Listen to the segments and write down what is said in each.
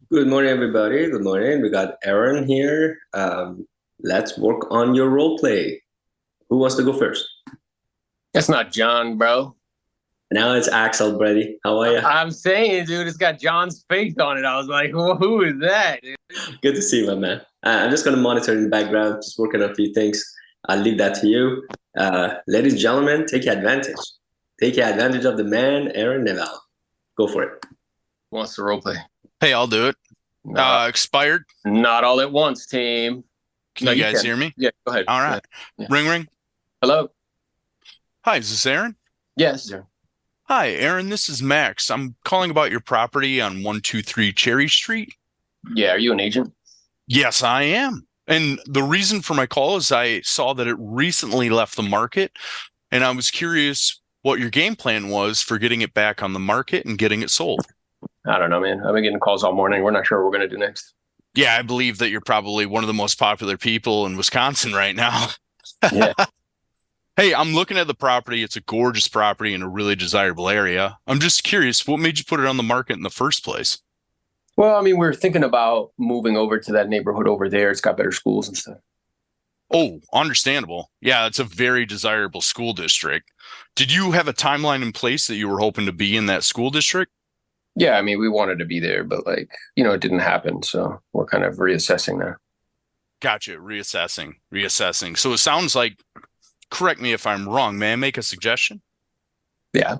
Good morning, everybody. Good morning. We got Aaron here. Let's work on your role play. Who wants to go first? That's not John, bro. Now it's Axel, buddy. How are you? I'm saying, dude, it's got John's face on it. I was like, well, who is that, dude? Good to see you, my man. I'm just going to monitor in the background, just working on a few things. I'll leave that to you. Ladies and gentlemen, take advantage. Take advantage of the man, Aaron Novello. Go for it. Who wants to roleplay? Hey, I'll do it. Expired. Not all at once, team. Can you guys hear me? Yeah, go ahead. All right. Yeah. Ring, ring. Hello. Hi, is this Aaron? Yes, sir. Hi, Aaron. This is Max. I'm calling about your property on 123 Cherry Street. Yeah, are you an agent? Yes, I am. And the reason for my call is I saw that it recently left the market, and I was curious what your game plan was for getting it back on the market and getting it sold. I don't know, man. I've been getting calls all morning. We're not sure what we're going to do next. Yeah, I believe that you're probably one of the most popular people in Wisconsin right now. Yeah. Hey, I'm looking at the property. It's a gorgeous property in a really desirable area. I'm just curious, what made you put it on the market in the first place? Well, I mean, we're thinking about moving over to that neighborhood over there. It's got better schools and stuff. Oh, understandable. Yeah, it's a very desirable school district. Did you have a timeline in place that you were hoping to be in that school district? Yeah, I mean, we wanted to be there, but it didn't happen. So we're kind of reassessing now. Gotcha. Reassessing. So it sounds like, correct me if I'm wrong, may I make a suggestion? Yeah.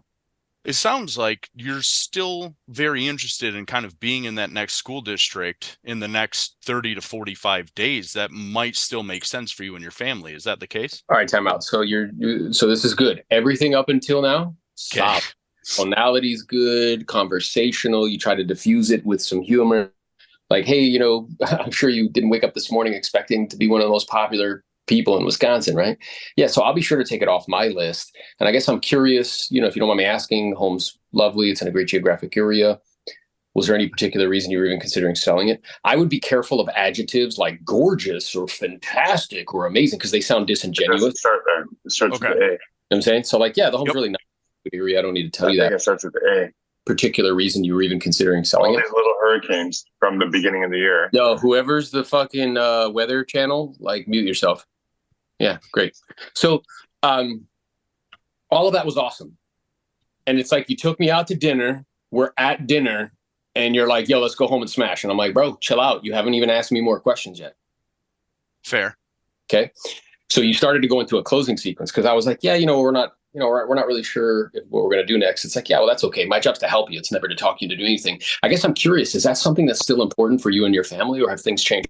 It sounds like you're still very interested in kind of being in that next school district in the next 30 to 45 days. That might still make sense for you and your family. Is that the case? All right, time out. So so this is good. Everything up until now, solid. Tonality's good, conversational. You try to diffuse it with some humor. Like, hey, I'm sure you didn't wake up this morning expecting to be one of the most popular people in Wisconsin, right? Yeah, so I'll be sure to take it off my list. And I guess I'm curious, if you don't mind me asking, the home's lovely. It's in a great geographic area. Was there any particular reason you were even considering selling it? I would be careful of adjectives like gorgeous or fantastic or amazing because they sound disingenuous. It start there. It starts Okay. with the A. You know what I'm saying? So the home's really nice. I don't need to tell you that. It starts with the A. Particular reason you were even considering selling All it? these little hurricanes from the beginning of the year. No, whoever's the fucking weather channel, mute yourself. Yeah, great. So all of that was awesome. And it's like you took me out to dinner. We're at dinner and you're like, yo, let's go home and smash. And I'm like, bro, chill out. You haven't even asked me more questions yet. Fair. Okay. So you started to go into a closing sequence because I was like, yeah, we're not really sure what we're going to do next. It's like, yeah, well, that's okay. My job's to help you. It's never to talk you to do anything. I guess I'm curious, is that something that's still important for you and your family or have things changed?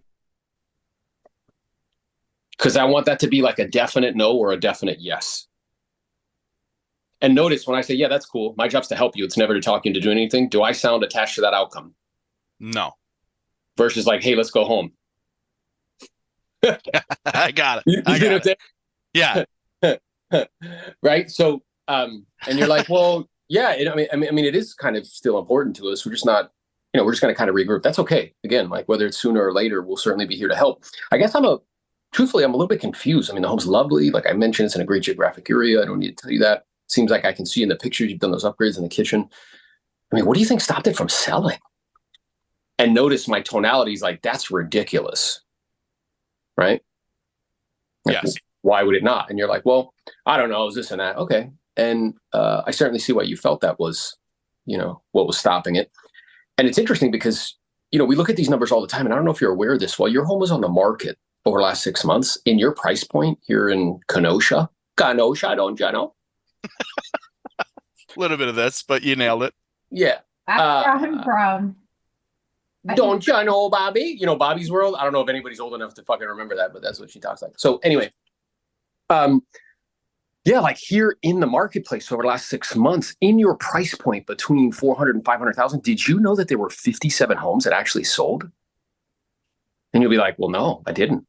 Because I want that to be like a definite no or a definite yes. And notice when I say, yeah, that's cool. My job's to help you. It's never to talk you into doing anything. Do I sound attached to that outcome? No. Versus like, hey, let's go home. I got it. You know what I'm saying? Yeah. Right. So, and you're like, well, yeah, I mean, it is kind of still important to us. We're just not, we're just going to kind of regroup. That's okay. Again, like whether it's sooner or later, we'll certainly be here to help. I guess truthfully, I'm a little bit confused. I mean, the home's lovely. Like I mentioned, it's in a great geographic area. I don't need to tell you that. Seems like I can see in the pictures, you've done those upgrades in the kitchen. I mean, what do you think stopped it from selling? And notice my tonality is like, that's ridiculous. Right? Like, Yes. Why would it not? And you're like, well, I don't know. It was this and that. Okay. And I certainly see why you felt that was, what was stopping it. And it's interesting because, we look at these numbers all the time. And I don't know if you're aware of this. While your home was on the market over the last 6 months, in your price point here in Kenosha, don't you know? A little bit of this, but you nailed it. Yeah. That's where I'm from. Don't you know, Bobby? Bobby's World? I don't know if anybody's old enough to fucking remember that, but that's what she talks like. So anyway, yeah, like here in the marketplace over the last 6 months, in your price point between 400 and 500,000, did you know that there were 57 homes that actually sold? And you'll be like, well, no, I didn't.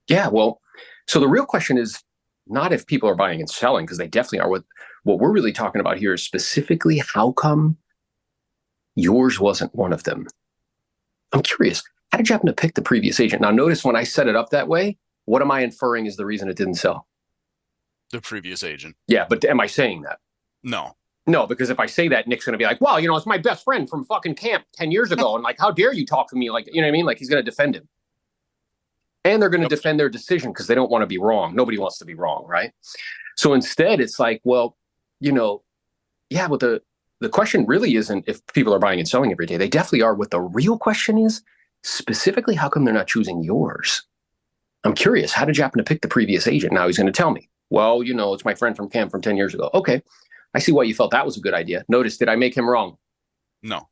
Yeah, well, so the real question is not if people are buying and selling, because they definitely are. What we're really talking about here is specifically how come yours wasn't one of them? I'm curious, how did you happen to pick the previous agent? Now, notice when I set it up that way, what am I inferring is the reason it didn't sell? The previous agent. Yeah, but am I saying that? No. No, because if I say that, Nick's going to be like, well, it's my best friend from fucking camp 10 years ago. And like, how dare you talk to me? Like, you know what I mean? Like, he's going to defend him. And they're going to defend their decision because they don't want to be wrong. Nobody wants to be wrong, right? So instead, it's like, well, yeah, but the question really isn't if people are buying and selling every day. They definitely are. What the real question is, specifically, how come they're not choosing yours? I'm curious, how did you happen to pick the previous agent? Now he's going to tell me, well, it's my friend from camp from 10 years ago. Okay, I see why you felt that was a good idea. Notice, did I make him wrong? No.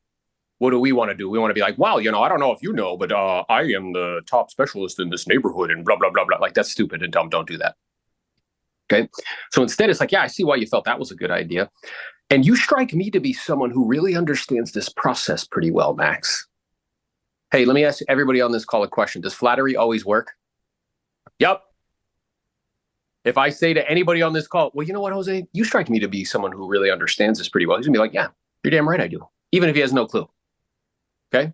What do we want to do? We want to be like, wow, I don't know if you know, but I am the top specialist in this neighborhood and blah, blah, blah, blah. Like, that's stupid and dumb. Don't do that. Okay. So instead, it's like, yeah, I see why you felt that was a good idea. And you strike me to be someone who really understands this process pretty well, Max. Hey, let me ask everybody on this call a question. Does flattery always work? Yep. If I say to anybody on this call, well, you know what, Jose, you strike me to be someone who really understands this pretty well. He's gonna be like, yeah, you're damn right I do. Even if he has no clue. Okay.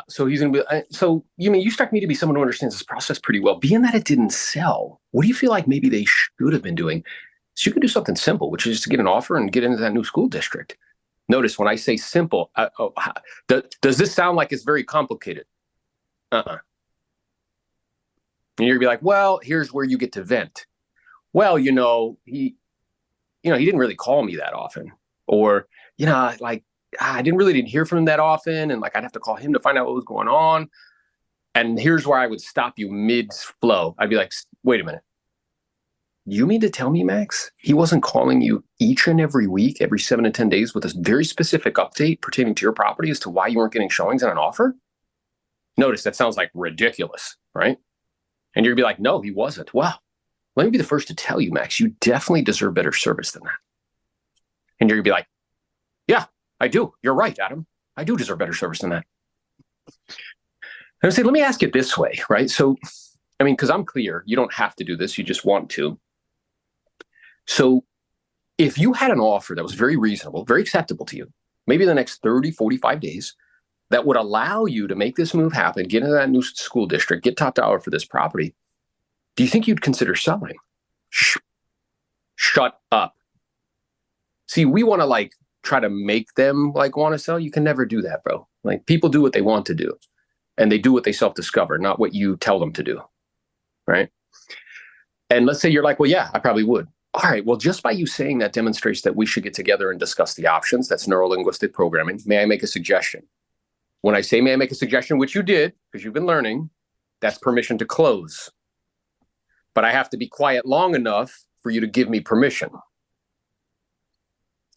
So he's going to be, so you strike me to be someone who understands this process pretty well. Being that it didn't sell, what do you feel like maybe they should have been doing? So you could do something simple, which is just to get an offer and get into that new school district. Notice when I say simple, does this sound like it's very complicated? And you're gonna be like, well, here's where you get to vent. Well, he didn't really call me that often, or I didn't hear from him that often, and like I'd have to call him to find out what was going on. And here's where I would stop you mid-flow. I'd be like, wait a minute. You mean to tell me, Max, he wasn't calling you each and every week, every 7 to 10 days with a very specific update pertaining to your property as to why you weren't getting showings on an offer? Notice that sounds like ridiculous, right? And you're gonna be like, no, he wasn't. Well, let me be the first to tell you, Max, you definitely deserve better service than that. And you're gonna be like, yeah, I do. You're right, Adam. I do deserve better service than that. And I say, let me ask it this way, right? So, because I'm clear, you don't have to do this. You just want to. So if you had an offer that was very reasonable, very acceptable to you, maybe the next 30, 45 days, that would allow you to make this move happen, get into that new school district, get top dollar for this property, do you think you'd consider selling? Shut up. See, we want to try to make them want to sell. You can never do that, bro. Like, people do what they want to do, and they do what they self-discover, not what you tell them to do. Right. And let's say you're like, well, yeah, I probably would. All right. Well, just by you saying that demonstrates that we should get together and discuss the options. That's neuro-linguistic programming. May I make a suggestion? When I say, may I make a suggestion, which you did, because you've been learning, that's permission to close. But I have to be quiet long enough for you to give me permission.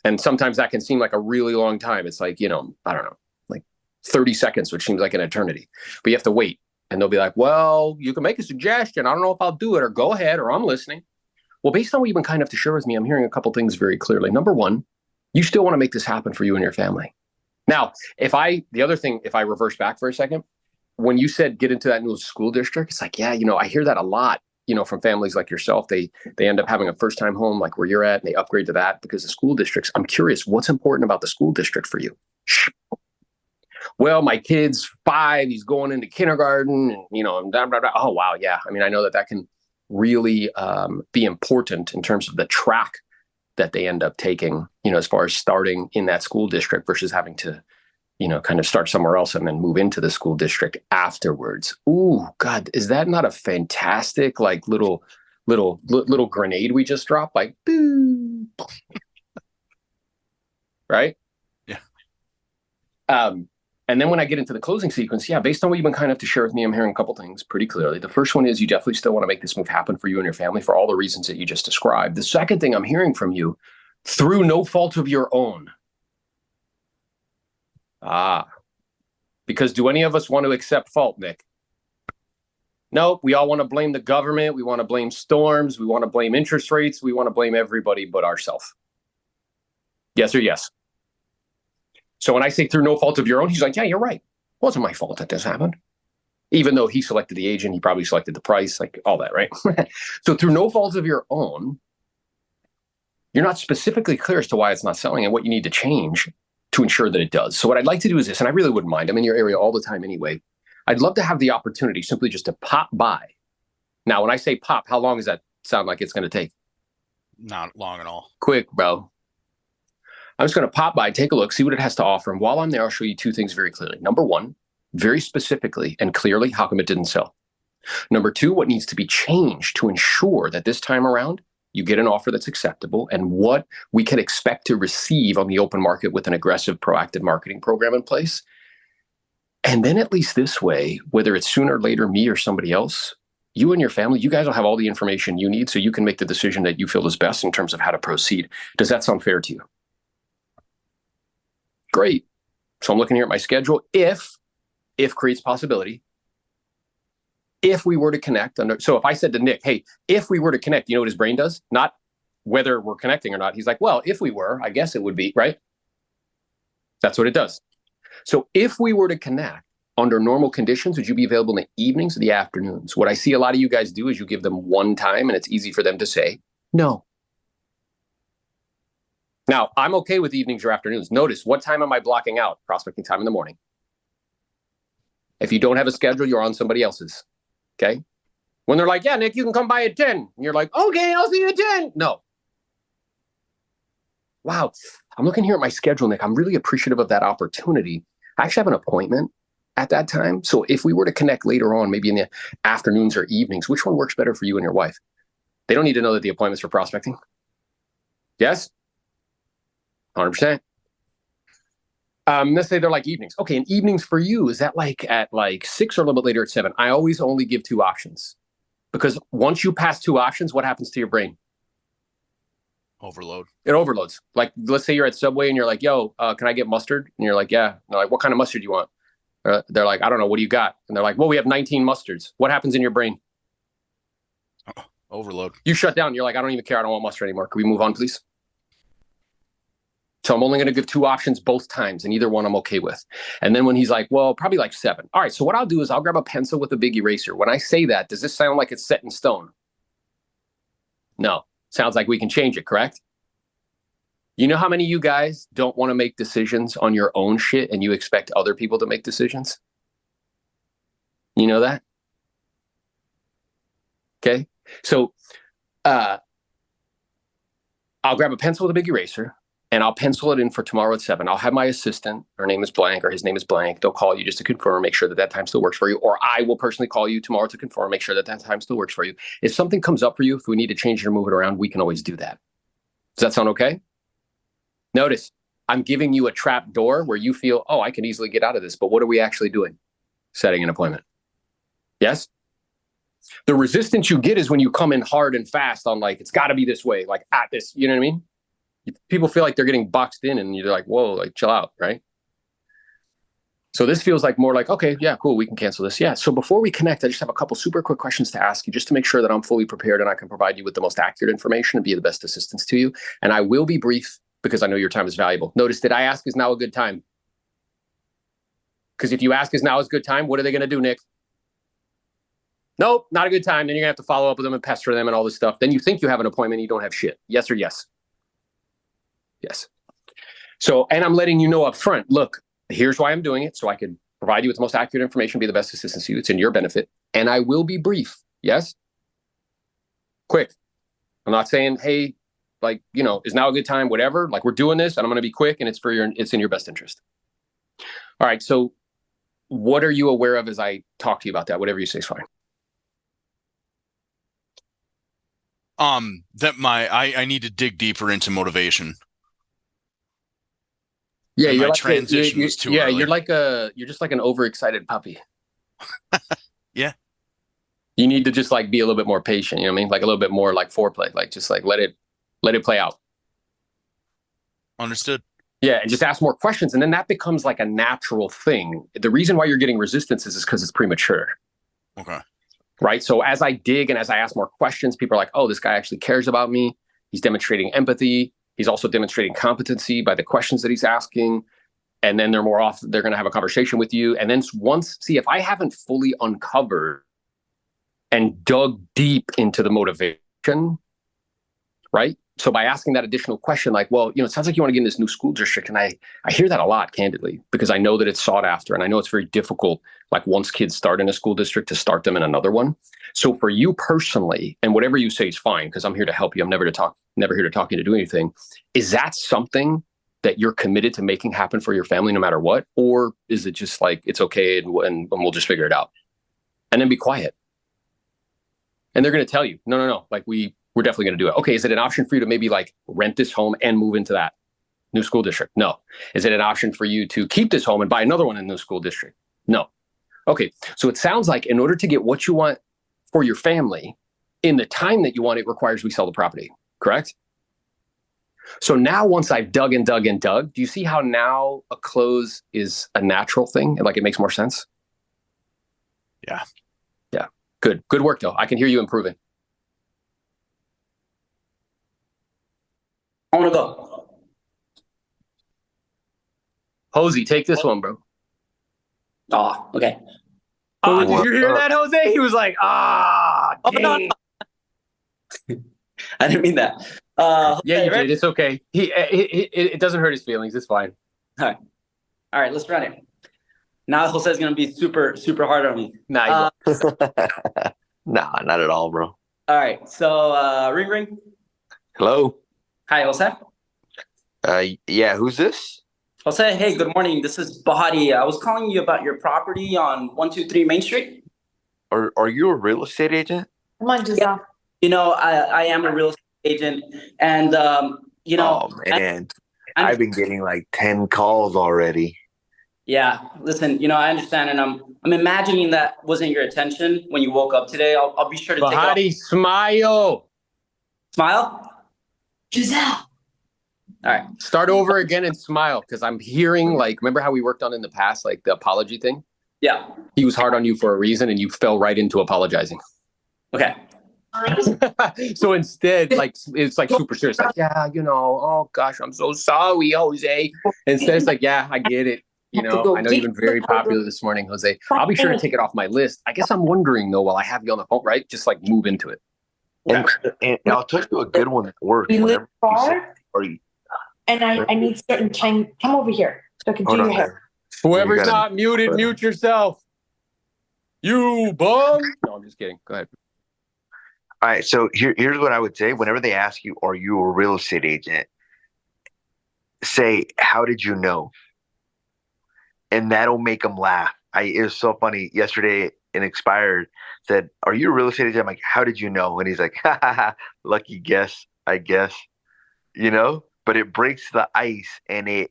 And sometimes that can seem like a really long time. It's like, I don't know, like 30 seconds, which seems like an eternity. But you have to wait. And they'll be like, well, you can make a suggestion. I don't know if I'll do it, or go ahead, or I'm listening. Well, based on what you've been kind enough to share with me, I'm hearing a couple things very clearly. Number one, you still want to make this happen for you and your family. Now, if I reverse back for a second, when you said get into that new school district, it's like, yeah, I hear that a lot, from families like yourself. They end up having a first-time home like where you're at, and they upgrade to that because the school districts. I'm curious, what's important about the school district for you? Well, my kid's 5, he's going into kindergarten, and, and blah, blah, blah. Oh, wow, yeah. I know that can really be important in terms of the track that they end up taking, as far as starting in that school district versus having to, kind of start somewhere else and then move into the school district afterwards. Ooh, God, is that not a fantastic, little grenade we just dropped? Like, boo. Right? Yeah. And then when I get into the closing sequence, yeah, based on what you've been kind enough to share with me, I'm hearing a couple things pretty clearly. The first one is you definitely still want to make this move happen for you and your family for all the reasons that you just described. The second thing I'm hearing from you, through no fault of your own. Because do any of us want to accept fault, Nick? No, we all want to blame the government. We want to blame storms. We want to blame interest rates. We want to blame everybody but ourselves. Yes or yes? So when I say through no fault of your own, he's like, yeah, you're right. It wasn't my fault that this happened. Even though he selected the agent, he probably selected the price, like all that, right? So through no fault of your own, you're not specifically clear as to why it's not selling and what you need to change to ensure that it does. So what I'd like to do is this, and I really wouldn't mind. I'm in your area all the time anyway. I'd love to have the opportunity simply just to pop by. Now, when I say pop, how long does that sound like it's going to take? Not long at all. Quick, bro. I'm just going to pop by, take a look, see what it has to offer. And while I'm there, I'll show you two things very clearly. Number one, very specifically and clearly, how come it didn't sell? Number two, what needs to be changed to ensure that this time around, you get an offer that's acceptable and what we can expect to receive on the open market with an aggressive, proactive marketing program in place. And then at least this way, whether it's sooner or later, me or somebody else, you and your family, you guys will have all the information you need so you can make the decision that you feel is best in terms of how to proceed. Does that sound fair to you? Great. So I'm looking here at my schedule. If creates possibility, if we were to connect, so if I said to Nick, hey, if we were to connect, you know what his brain does? Not whether we're connecting or not. He's like, well, if we were, I guess it would be, right? That's what it does. So if we were to connect under normal conditions, would you be available in the evenings or the afternoons? What I see a lot of you guys do is you give them one time and it's easy for them to say no. Now, I'm okay with evenings or afternoons. Notice, what time am I blocking out? Prospecting time in the morning. If you don't have a schedule, you're on somebody else's. Okay? When they're like, yeah, Nick, you can come by at 10. And you're like, okay, I'll see you at 10. No. Wow. I'm looking here at my schedule, Nick. I'm really appreciative of that opportunity. I actually have an appointment at that time. So if we were to connect later on, maybe in the afternoons or evenings, which one works better for you and your wife? They don't need to know that the appointment's for prospecting. Yes? 100%. Let's say they're like evenings. Okay, and evenings for you, is that like at like 6 or a little bit later at 7? I always only give 2 options. Because once you pass 2 options, what happens to your brain? Overload. It overloads. Like, let's say you're at Subway and you're like, yo, can I get mustard? And you're like, yeah. And they're like, what kind of mustard do you want? They're like, I don't know. What do you got? And they're like, well, we have 19 mustards. What happens in your brain? Overload. You shut down. You're like, I don't even care. I don't want mustard anymore. Can we move on, please? So I'm only going to give 2 options both times, and either one I'm okay with. And then when he's like, well, probably like 7. All right, so what I'll do is I'll grab a pencil with a big eraser. When I say that, does this sound like it's set in stone? No. Sounds like we can change it, correct? You know how many of you guys don't want to make decisions on your own shit and you expect other people to make decisions? You know that? Okay. So I'll grab a pencil with a big eraser and I'll pencil it in for tomorrow at 7. I'll have my assistant, her name is blank or his name is blank. They'll call you just to confirm, make sure that that time still works for you. Or I will personally call you tomorrow to confirm, make sure that that time still works for you. If something comes up for you, if we need to change it or move it around, we can always do that. Does that sound okay? Notice, I'm giving you a trap door where you feel, oh, I can easily get out of this. But what are we actually doing? Setting an appointment. Yes? The resistance you get is when you come in hard and fast on like, it's got to be this way, like at this, you know what I mean? People feel like they're getting boxed in and you're like, whoa, like chill out, right? So this feels like more like, okay, yeah, cool, we can cancel this. Yeah, so before we connect, I just have a couple super quick questions to ask you just to make sure that I'm fully prepared and I can provide you with the most accurate information and be the best assistance to you. And I will be brief because I know your time is valuable. Notice, did I ask is now a good time? Because if you ask is now is a good time, what are they going to do, Nick? Nope, not a good time. Then you're going to have to follow up with them and pester them and all this stuff. Then you think you have an appointment, you don't have shit. Yes or yes? Yes. So, and I'm letting you know up front, look, here's why I'm doing it. So I can provide you with the most accurate information, be the best assistance to you. It's in your benefit. And I will be brief. Yes? Quick. I'm not saying, hey, like, you know, is now a good time, whatever. Like we're doing this and I'm going to be quick and it's in your best interest. All right. So what are you aware of as I talk to you about that? Whatever you say is fine. That I need to dig deeper into motivation. Yeah, my transition was too early. You're just like an overexcited puppy. Yeah. You need to just like be a little bit more patient, you know what I mean? Like a little bit more like foreplay, like just like let it play out. Understood. Yeah, and just ask more questions and then that becomes like a natural thing. The reason why you're getting resistance is because it's premature. Okay. Right? So as I dig and as I ask more questions, people are like, "Oh, this guy actually cares about me. He's demonstrating empathy. He's also demonstrating competency by the questions that he's asking." And then they're going to have a conversation with you. And then if I haven't fully uncovered and dug deep into the motivation, right? So by asking that additional question, like, well, you know, it sounds like you want to get in this new school district. And I hear that a lot, candidly, because I know that it's sought after. And I know it's very difficult, like once kids start in a school district, to start them in another one. So for you personally, and whatever you say is fine, because I'm here to help you. I'm never here to talk you to do anything. Is that something that you're committed to making happen for your family no matter what? Or is it just like, it's okay and we'll just figure it out? And then be quiet. And they're going to tell you, no. Like we're definitely going to do it. Okay. Is it an option for you to maybe like rent this home and move into that new school district? No. Is it an option for you to keep this home and buy another one in the school district? No. Okay. So it sounds like in order to get what you want for your family in the time that you want, it requires we sell the property. Correct? So now once I've dug, do you see how now a close is a natural thing? Like it makes more sense? Yeah. Yeah. Good. Good work though. I can hear you improving. I want to go. Jose, take this one, bro. Oh, okay. Oh, did you hear that, Jose? He was like, dang. No. I didn't mean that. Yeah, you did. It's okay. It doesn't hurt his feelings. It's fine. All right, let's run it. Now Jose is going to be super, super hard on me. Nah, Nah, not at all, bro. All right, so ring. Hello. Hi, Jose. Yeah, who's this? Jose, hey, good morning. This is Bahati. I was calling you about your property on 123 Main Street. Are you a real estate agent? Come on, Giselle. You know, I am a real estate agent, and you know, Oh man, I've been getting like 10 calls already. Yeah, listen, you know, I understand, and I'm imagining that wasn't your intention when you woke up today. I'll be sure to take it off. Bahati, smile. Smile. Giselle. All right. Start over again and smile, because I'm hearing, like, remember how we worked on in the past, like the apology thing? Yeah. He was hard on you for a reason, and you fell right into apologizing. Okay. So instead, like, it's like super serious. Like, yeah, you know, oh gosh, I'm so sorry, Jose. Instead, it's like, yeah, I get it. You know, I know you've been very popular this morning, Jose. I'll be sure to take it off my list. I guess I'm wondering, though, while I have you on the phone, right? Just like move into it. And I'll tell you a good one that works. We live Whenever far, and I need certain time. Come over here so I can do your hair. Whoever's not muted, mute yourself. You bum. No, I'm just kidding. Go ahead. All right, so here's what I would say. Whenever they ask you, are you a real estate agent? Say, how did you know? And that'll make them laugh. It was so funny. Yesterday, an expired said, are you a real estate agent? I'm like, how did you know? And he's like, ha, ha, ha, lucky guess, I guess. You know? But it breaks the ice and it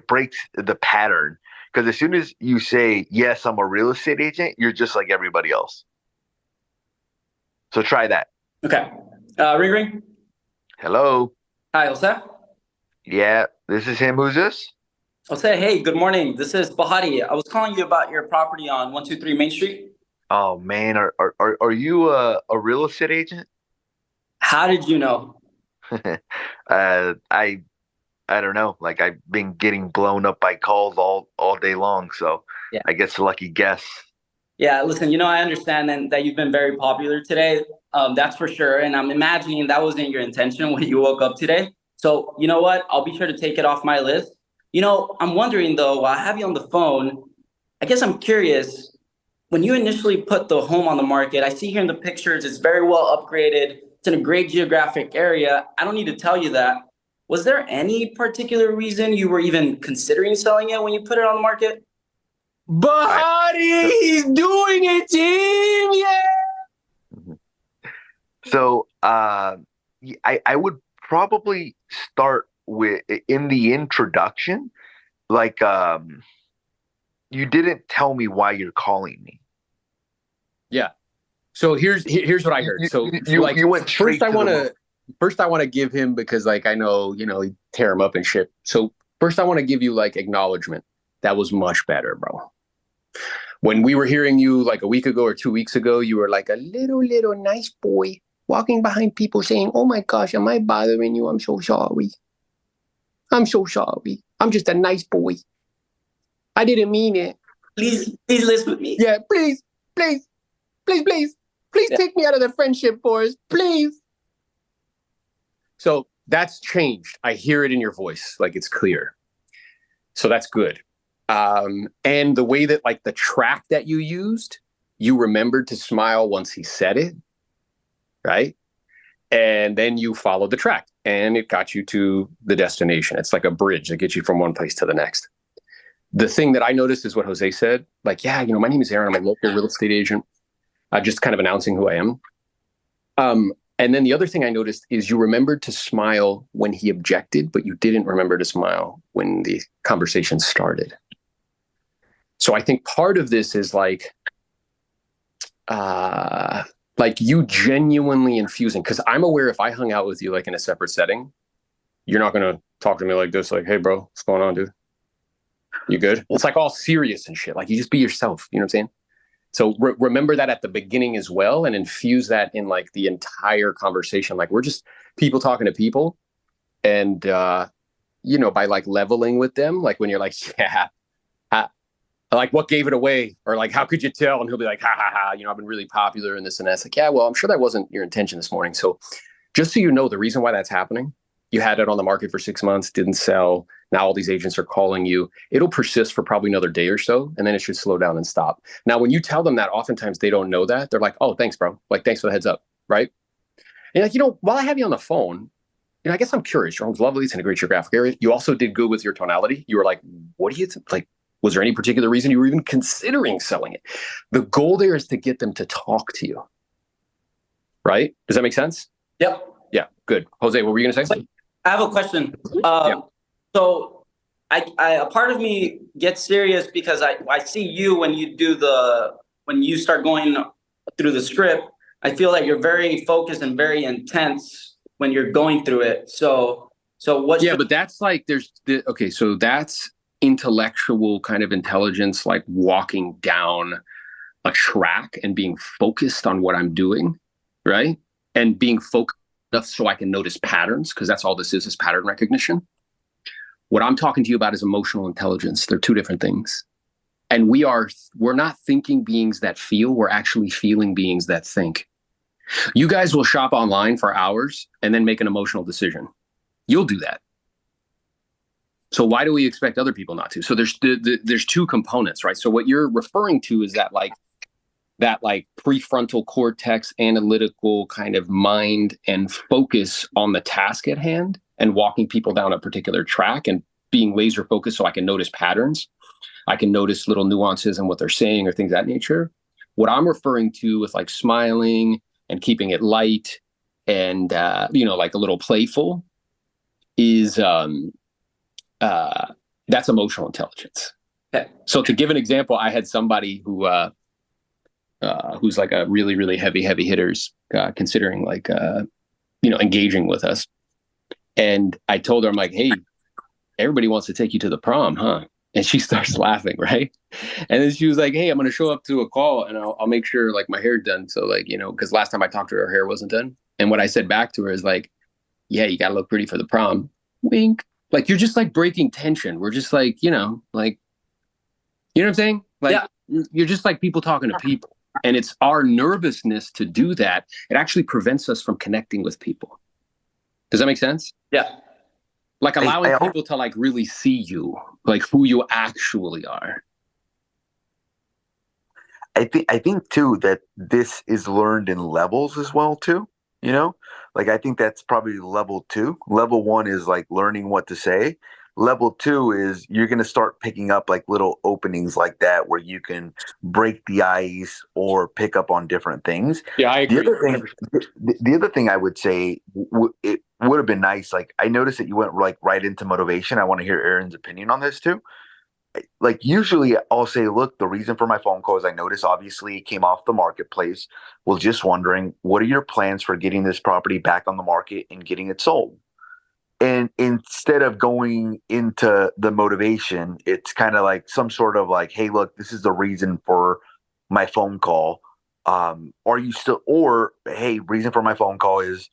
breaks the pattern. Because as soon as you say, yes, I'm a real estate agent, you're just like everybody else. So try that. Okay. Ring. Hello. Hi, Jose. Yeah, this is him. Who's this? Jose, hey, good morning. This is Bahati. I was calling you about your property on 123 Main Street. Oh man, are you a real estate agent? How did you know? I don't know. Like I've been getting blown up by calls all day long, so yeah. I guess a lucky guess. Yeah, listen, you know, I understand that you've been very popular today. That's for sure. And I'm imagining that wasn't your intention when you woke up today. So you know what? I'll be sure to take it off my list. You know, I'm wondering though, while I have you on the phone, I guess I'm curious, when you initially put the home on the market, I see here in the pictures, it's very well upgraded. It's in a great geographic area. I don't need to tell you that. Was there any particular reason you were even considering selling it when you put it on the market? Bahati, he's doing it, team! Yeah! So I would probably start with, in the introduction, like you didn't tell me why you're calling me. Yeah. So here's what I heard. So you went straight First, I want to give him, because like I know, you know, tear him up and shit. So first, I want to give you like acknowledgement. That was much better, bro. When we were hearing you like a week ago or 2 weeks ago, you were like a little nice boy walking behind people saying, "Oh my gosh, am I bothering you? I'm so sorry. I'm so sorry. I'm just a nice boy. I didn't mean it. Please listen with me. Yeah, please take me out of the friendship forest, please." So that's changed. I hear it in your voice, like it's clear. So that's good. And the way that like the track that you used, you remembered to smile once he said it, right? And then you followed the track. and it got you to the destination. It's like a bridge that gets you from one place to the next. The thing that I noticed is what Jose said. Like, yeah, my name is Aaron. I'm a local real estate agent. Just kind of announcing who I am. And then the other thing I noticed is you remembered to smile when he objected, but you didn't remember to smile when the conversation started. So I think part of this is like you genuinely infusing, because I'm aware if I hung out with you like in a separate setting, you're not going to talk to me like this, like, hey, bro, what's going on, dude? You good? It's like all serious and shit. Like, you just be yourself. You know what I'm saying? So remember that at the beginning as well, and infuse that in like the entire conversation. Like, we're just people talking to people, and by like leveling with them, like when you're like, yeah, like what gave it away, or like how could you tell? And he'll be like, ha ha ha, I've been really popular and this and that. It's like, yeah, well, I'm sure that wasn't your intention this morning. So just so you know, the reason why that's happening, you had it on the market for 6 months, didn't sell. Now all these agents are calling you. It'll persist for probably another day or so, and then it should slow down and stop. Now, when you tell them that, oftentimes they don't know that. They're like, oh, thanks, bro. Like, thanks for the heads up, right? And like, while I have you on the phone, I guess I'm curious. Your home's lovely. It's in a great geographic area. You also did good with your tonality. You were like, what do you like? Was there any particular reason you were even considering selling it? The goal there is to get them to talk to you, right? Does that make sense? Yep. Yeah, good. Jose, what were you going to say? I have a question. Yeah. So a part of me gets serious because I see you when you start going through the script. I feel like you're very focused and very intense when you're going through it. So what's but that's like so that's intellectual kind of intelligence, like walking down a track and being focused on what I'm doing, right? And being focused enough so I can notice patterns, because that's all this is pattern recognition. What I'm talking to you about is emotional intelligence. They're two different things. And we're not thinking beings that feel, we're actually feeling beings that think. You guys will shop online for hours and then make an emotional decision. You'll do that. So why do we expect other people not to? So there's two components, right? So what you're referring to is that prefrontal cortex analytical kind of mind and focus on the task at hand and walking people down a particular track and being laser focused so I can notice patterns. I can notice little nuances in what they're saying or things of that nature. What I'm referring to with like smiling and keeping it light and, like a little playful is that's emotional intelligence. Okay. So to give an example, I had somebody who's like a really, really heavy hitters, considering like, engaging with us. And I told her, I'm like, hey, everybody wants to take you to the prom, huh? And she starts laughing, right? And then she was like, hey, I'm going to show up to a call and I'll make sure like my hair's done. So like, because last time I talked to her hair wasn't done. And what I said back to her is like, yeah, you got to look pretty for the prom. Wink. Like, you're just like breaking tension. We're just like, like, you know what I'm saying? Like, yeah. You're just like people talking to people. And it's our nervousness to do that. It actually prevents us from connecting with people. Does that make sense? Yeah. Like allowing people to like really see you, like who you actually are. I think too that this is learned in levels as well too. Like I think that's probably level 2. Level 1 is like learning what to say. Level 2 is you're going to start picking up like little openings like that where you can break the ice or pick up on different things. Yeah, I agree. The other thing I would say, it would have been nice. Like I noticed that you went like right into motivation. I want to hear Aaron's opinion on this too. Like usually I'll say, look, the reason for my phone call is I noticed obviously it came off the marketplace. Was just wondering, what are your plans for getting this property back on the market and getting it sold? And instead of going into the motivation, it's kind of like some sort of like, hey, look, this is the reason for my phone call. Are you still, or hey, reason for my phone call is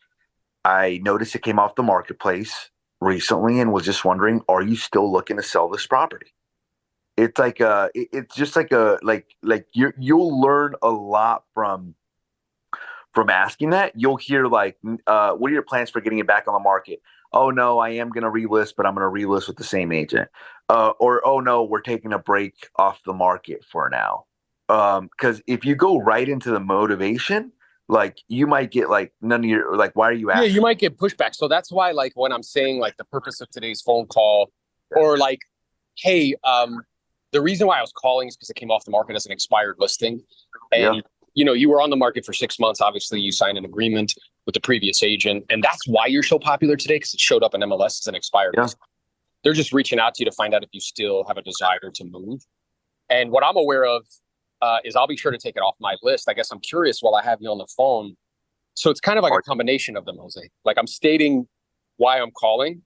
I noticed it came off the marketplace recently and was just wondering, are you still looking to sell this property? It's like it's just like you'll learn a lot from asking that. You'll hear like, what are your plans for getting it back on the market? Oh no, I am going to relist, but I'm going to relist with the same agent. Or, oh no, we're taking a break off the market for now. Because if you go right into the motivation, like you might get like none of your like, why are you asking? Yeah, you might get pushback. So that's why, like, when I'm saying like the purpose of today's phone call, or like, hey, the reason why I was calling is because it came off the market as an expired listing, and you know, you were on the market for 6 months. Obviously, you signed an agreement with the previous agent, and that's why you're so popular today, because it showed up in MLS as an expired listing. They're just reaching out to you to find out if you still have a desire to move. And what I'm aware of is I'll be sure to take it off my list. I guess I'm curious while I have you on the phone. So it's kind of like a combination of them, Jose. Like I'm stating why I'm calling,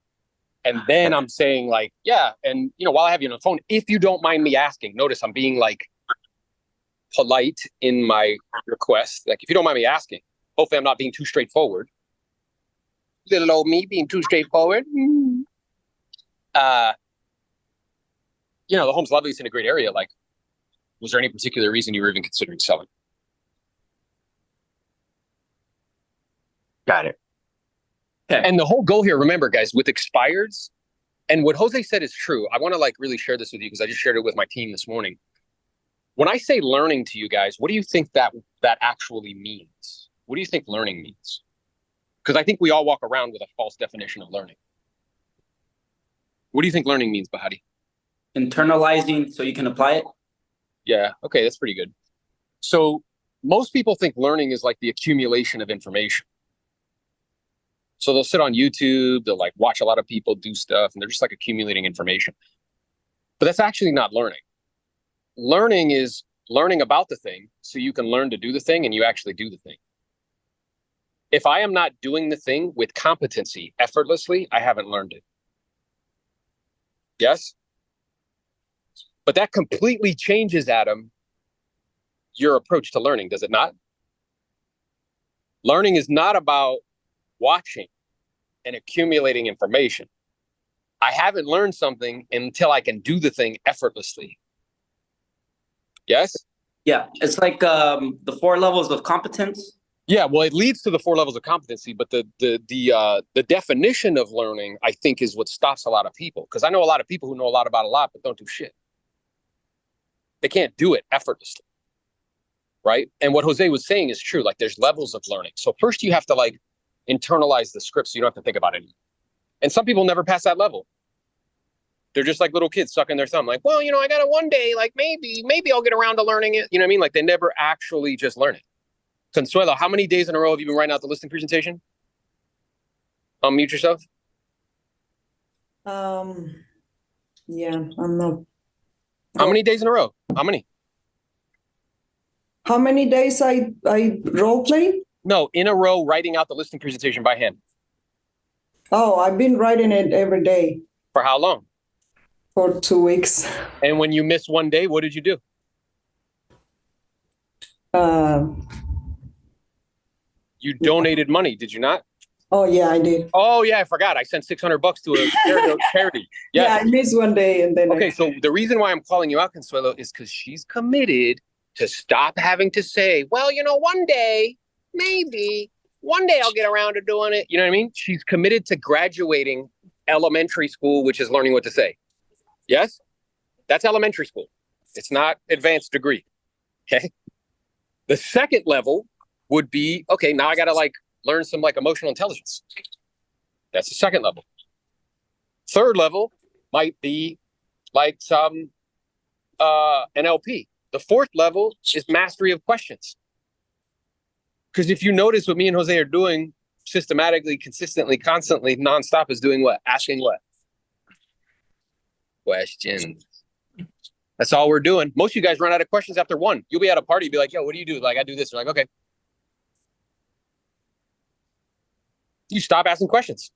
and then I'm saying like, yeah, and you know, while I have you on the phone, if you don't mind me asking, notice I'm being like polite in my request. Like, if you don't mind me asking, hopefully I'm not being too straightforward. Little old me being too straightforward. You know, the home's lovely. It's in a great area. Like, was there any particular reason you were even considering selling? Got it. Okay. And the whole goal here, remember, guys, with expireds, and what Jose said is true. I want to like really share this with you because I just shared it with my team this morning. When I say learning to you guys, what do you think that actually means? What do you think learning means? Because I think we all walk around with a false definition of learning. What do you think learning means, Bahati? Internalizing so you can apply it. Yeah, okay, that's pretty good. So most people think learning is like the accumulation of information. So they'll sit on YouTube, they'll like watch a lot of people do stuff, and they're just like accumulating information. But that's actually not learning. Learning is learning about the thing so you can learn to do the thing and you actually do the thing. If I am not doing the thing with competency effortlessly, I haven't learned it. Yes? But that completely changes, Adam, your approach to learning, does it not? Learning is not about watching and accumulating information. I haven't learned something until I can do the thing effortlessly. Yes? Yeah, it's like the 4 levels of competence. Yeah, well, it leads to the 4 levels of competency, but the definition of learning, I think, is what stops a lot of people. Because I know a lot of people who know a lot about a lot, but don't do shit. They can't do it effortlessly, right? And what Jose was saying is true. Like, there's levels of learning. So first, you have to like internalize the script, so you don't have to think about it. And some people never pass that level. They're just like little kids sucking their thumb. Like, well, you know, I got it one day. Like, maybe I'll get around to learning it. You know what I mean? Like, they never actually just learn it. Consuelo, how many days in a row have you been writing out the listing presentation? Unmute yourself. Yeah, I'm not. How many days in a row? How many? How many days I role play? No, in a row, writing out the listing presentation by hand. Oh, I've been writing it every day. For how long? For 2 weeks. And when you miss one day, what did you do? You donated money, did you not? Oh yeah, I did. Oh yeah, I forgot. I sent $600 to a charity. Yes. Yeah, I missed one day and then. Okay, so the reason why I'm calling you out, Consuelo, is because she's committed to stop having to say, well, you know, one day, maybe, one day I'll get around to doing it. You know what I mean? She's committed to graduating elementary school, which is learning what to say. Yes? That's elementary school. It's not advanced degree. Okay? The second level would be, okay, now I got to like learn some like emotional intelligence. That's the second level. Third level might be like some NLP. The fourth level is mastery of questions. Because if you notice what me and Jose are doing systematically, consistently, constantly, nonstop is doing what? Asking what? Questions. That's all we're doing. Most of you guys run out of questions after one. You'll be at a party, be like, yo, what do you do? Like, I do this. You're like, okay. You stop asking questions.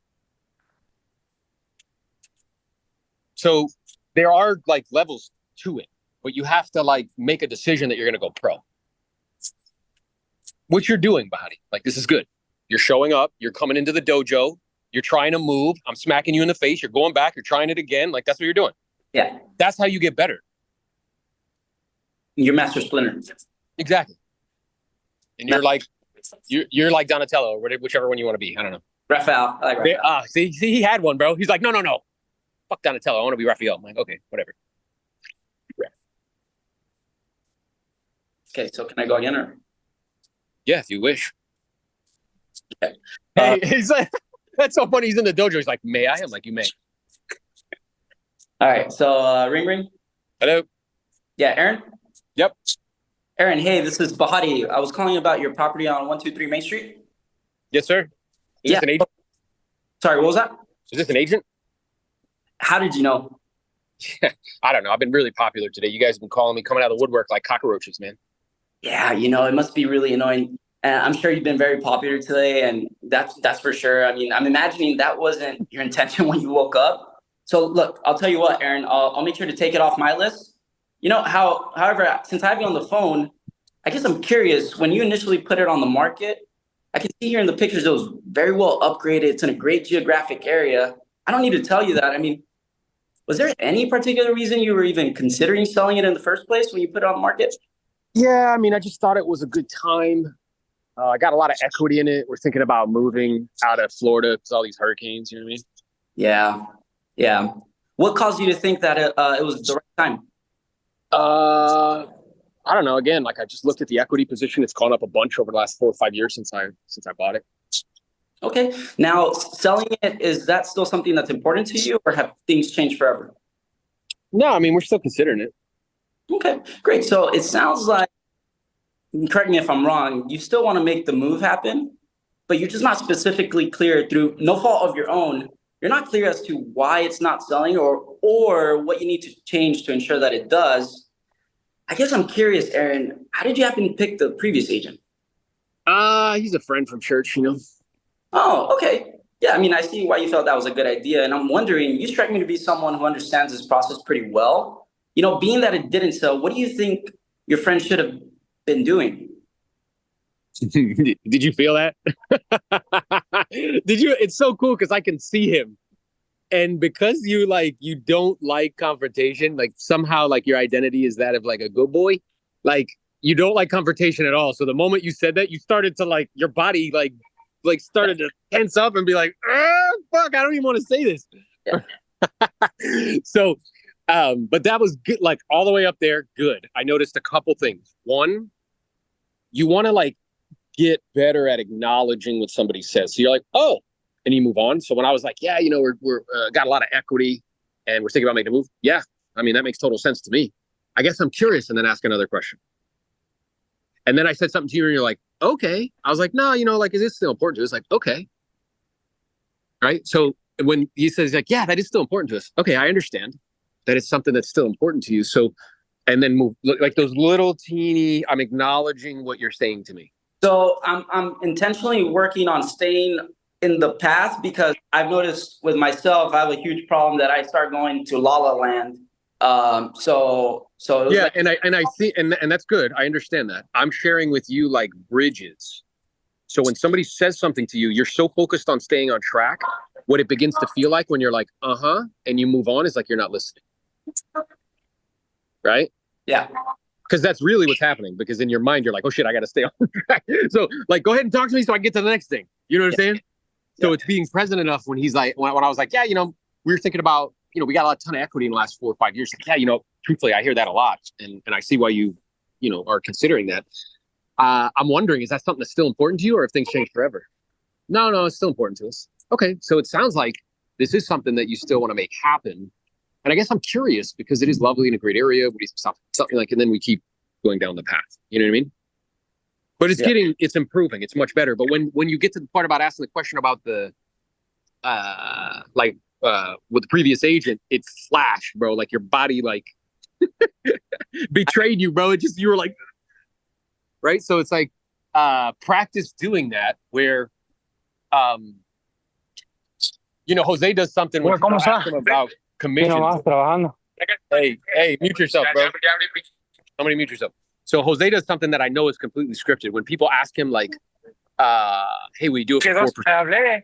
So there are like levels to it, but you have to like make a decision that you're going to go pro. What you're doing, Bahati, like this is good. You're showing up, you're coming into the dojo, you're trying to move, I'm smacking you in the face, you're going back, you're trying it again. Like that's what you're doing. Yeah. That's how you get better. Your master splinter. Exactly. And you're like Donatello or whichever one you want to be. I don't know. Raphael. I like Raphael. See, he had one, bro. He's like, no. Fuck Donatello. I want to be Raphael. I'm like, okay, whatever. Okay, so can I go again or? Yeah, if you wish. Okay. Hey, he's like, that's so funny. He's in the dojo. He's like, may I? I'm like, you may. All right. So, ring. Hello. Yeah, Aaron. Yep. Aaron, hey, this is Bahati. I was calling about your property on 123 Main Street. Yes, sir. Is this an agent? Sorry, what was that? Is this an agent? How did you know? I don't know. I've been really popular today. You guys have been calling me coming out of the woodwork like cockroaches, man. Yeah, it must be really annoying. I'm sure you've been very popular today, and that's for sure. I mean, I'm imagining that wasn't your intention when you woke up. So look, I'll tell you what, Aaron, I'll make sure to take it off my list. However, since I have you on the phone, I guess I'm curious, when you initially put it on the market, I can see here in the pictures it was very well upgraded. It's in a great geographic area. I don't need to tell you that. I mean, was there any particular reason you were even considering selling it in the first place when you put it on the market? Yeah, I mean, I just thought it was a good time. I got a lot of equity in it. We're thinking about moving out of Florida because all these hurricanes, you know what I mean? Yeah. What caused you to think that it was the right time? I don't know. Again, like I just looked at the equity position. It's gone up a bunch over the last 4 or 5 years since I bought it. Okay. Now, selling it, is that still something that's important to you, or have things changed forever? No, I mean, we're still considering it. Okay, great. So it sounds like, correct me if I'm wrong, you still want to make the move happen, but you're just not specifically clear, through no fault of your own. You're not clear as to why it's not selling or what you need to change to ensure that it does. I guess I'm curious, Aaron, how did you happen to pick the previous agent? He's a friend from church, you know. Oh, okay. Yeah, I mean, I see why you felt that was a good idea. And I'm wondering, you strike me to be someone who understands this process pretty well. Being that it didn't sell, what do you think your friend should have been doing? Did you feel that? Did you? It's so cool because I can see him. And because you don't like confrontation, like somehow like your identity is that of like a good boy, like you don't like confrontation at all. So the moment you said that, you started to like your body like started to tense up and be like, fuck, I don't even want to say this. Yeah. So, but that was good, like all the way up there. Good. I noticed a couple things. One, you want to like get better at acknowledging what somebody says. So you're like, oh, and you move on. So when I was like, yeah, we're got a lot of equity and we're thinking about making a move. Yeah. I mean, that makes total sense to me. I guess I'm curious, and then ask another question. And then I said something to you and you're like, okay. I was like, no, like, is this still important to us? Like, okay. Right. So when he says like, yeah, that is still important to us. Okay. I understand that it's something that's still important to you. So, and then move like those little teeny, I'm acknowledging what you're saying to me. So I'm intentionally working on staying in the path, because I've noticed with myself, I have a huge problem that I start going to La La Land. So yeah, like, and I see, and that's good. I understand that. I'm sharing with you like bridges. So when somebody says something to you, you're so focused on staying on track. What it begins to feel like when you're like, and you move on is like you're not listening. Right? Yeah. Because that's really what's happening. Because in your mind, you're like, oh shit, I got to stay on track. So like, go ahead and talk to me so I can get to the next thing. You know what I'm saying? So it's being present enough when he's like, when I was like, yeah, we were thinking about, we got a ton of equity in the last 4 or 5 years. Like, yeah, truthfully, I hear that a lot. And I see why you are considering that. I'm wondering, is that something that's still important to you, or if things change forever? No, it's still important to us. Okay. So it sounds like this is something that you still want to make happen. And I guess I'm curious because it is lovely in a great area. Something like, and then we keep going down the path. You know what I mean? But it's improving. It's much better. But when you get to the part about asking the question about the, with the previous agent, it flashed, bro. Like your body, like betrayed you, bro. You were like, right. So it's like, practice doing that where, Jose does something when people ask him about commissions. Hey, mute yourself, bro. Somebody mute yourself. So Jose does something that I know is completely scripted. When people ask him like, hey, we do it for 4%.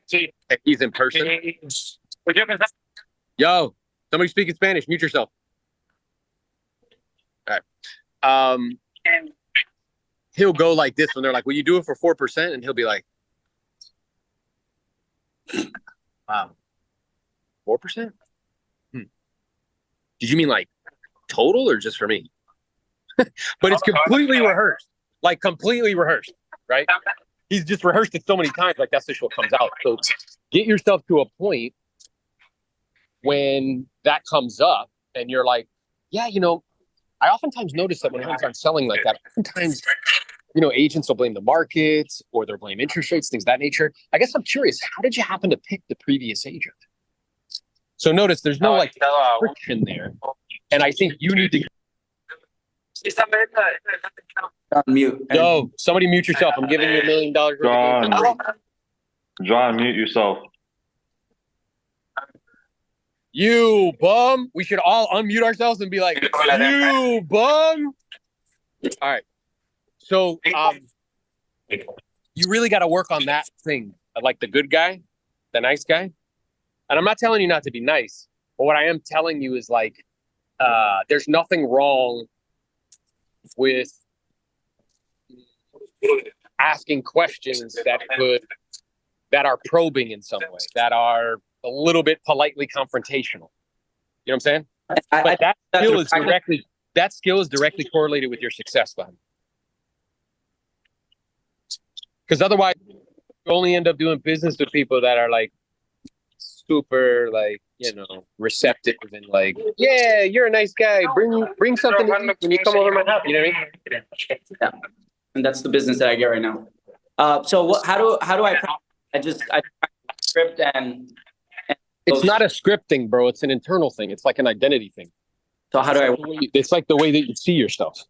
He's in person. Yo, somebody speaking Spanish, mute yourself. All right. He'll go like this when they're like, will you do it for 4%? And he'll be like, wow, 4%? Did you mean like total or just for me? But it's completely rehearsed, like completely rehearsed. right? He's just rehearsed it so many times, like that's just what comes out. So get yourself to a point when that comes up and you're like, yeah, you know, I oftentimes notice that when homes aren't selling like that, oftentimes, you know, agents will blame the market or they'll blame interest rates, things of that nature. I guess I'm curious, how did you happen to pick the previous agent? So notice there's no like friction there. And I think you need to Mute. Yo, somebody mute yourself. I'm giving you $1 million. John, mute yourself. You bum. We should all unmute ourselves and be like, you bum. All right. So you really got to work on that thing. Like the good guy, the nice guy. And I'm not telling you not to be nice, but what I am telling you is like, there's nothing wrong with asking questions that are probing in some way, that are a little bit politely confrontational. You know what I'm saying? But that skill is directly correlated with your success, behind. Because otherwise, you only end up doing business with people that are like super, like, you know, receptive and like, yeah, you're a nice guy. Bring something to eat when you come over my house. You know what I mean? Yeah, and that's the business that I get right now. So how do I script and it's not a script thing, bro. It's an internal thing. It's like an identity thing. So how do I? It's like the way that you see yourself.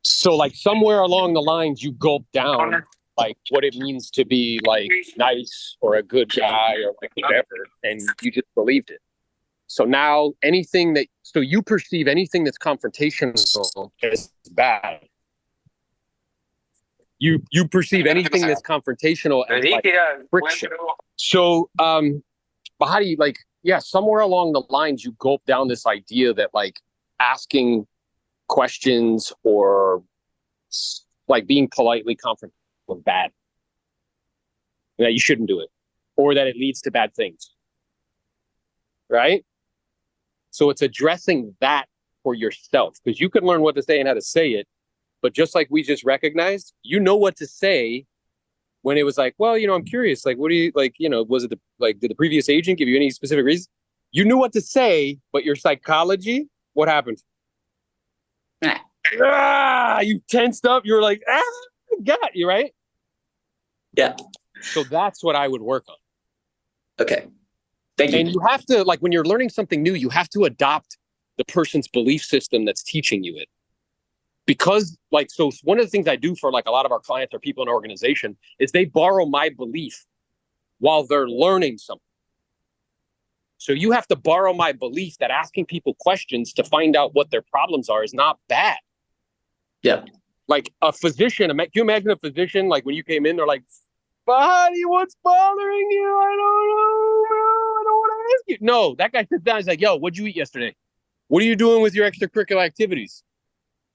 So like somewhere along the lines, you gulp down like what it means to be like nice or a good guy or like whatever, and you just believed it. So now so you perceive anything that's confrontational as bad. You perceive anything that's confrontational as like friction. So, but how do you somewhere along the lines, you gulp down this idea that like asking questions or like being politely confrontational is bad. That you shouldn't do it, or that it leads to bad things. Right? So it's addressing that for yourself, because you can learn what to say and how to say it. But just like we just recognized, you know what to say when it was like, well, you know, I'm curious, like, what do you like, you know, was it did the previous agent give you any specific reason? You knew what to say, but your psychology, what happened? You tensed up. You were like, got you, right? Yeah. So that's what I would work on. Okay. Thank you. And you have to, like, when you're learning something new, you have to adopt the person's belief system that's teaching you it. Because, like, so one of the things I do for, like, a lot of our clients or people in our organization is they borrow my belief while they're learning something. So you have to borrow my belief that asking people questions to find out what their problems are is not bad. Yeah. Like a physician, can you imagine a physician, like, when you came in, they're like, buddy, what's bothering you? I don't know, bro. I don't want to ask you. No, that guy sits down. He's like, yo, what'd you eat yesterday? What are you doing with your extracurricular activities?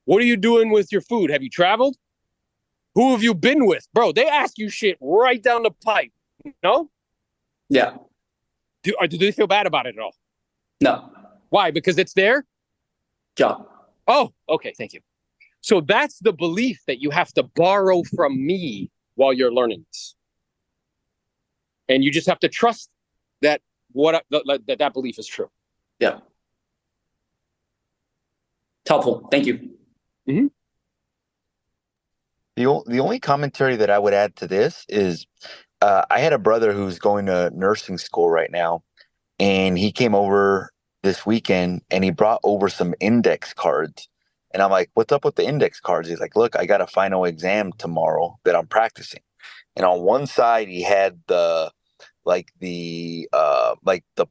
What are you doing with your food? Have you traveled? Who have you been with? Bro, they ask you shit right down the pipe. No? Yeah. Do they feel bad about it at all? No. Why? Because it's their job. Oh, okay. Thank you. So that's the belief that you have to borrow from me while you're learning this. And you just have to trust that that belief is true. Yeah. It's helpful. Thank you. Mm-hmm. The only commentary that I would add to this is I had a brother who's going to nursing school right now, and he came over this weekend and he brought over some index cards. And I'm like, what's up with the index cards? He's like, look, I got a final exam tomorrow that I'm practicing. And on one side he had the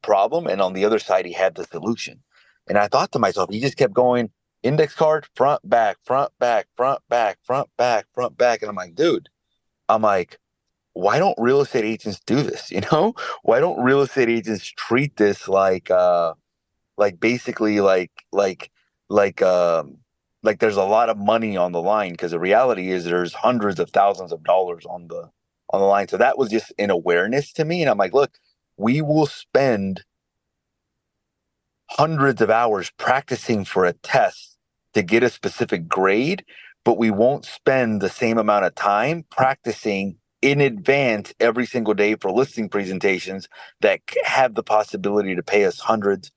problem, and on the other side he had the solution. And I thought to myself, he just kept going, index card, front, back, front, back, front, back, front, back, front, back. And I'm like, dude, why don't real estate agents do this? You know, why don't real estate agents treat this like basically like there's a lot of money on the line? Because the reality is there's hundreds of thousands of dollars on the line. So that was just an awareness to me. And I'm like, look, we will spend hundreds of hours practicing for a test to get a specific grade, but we won't spend the same amount of time practicing in advance every single day for listing presentations that have the possibility to pay us hundreds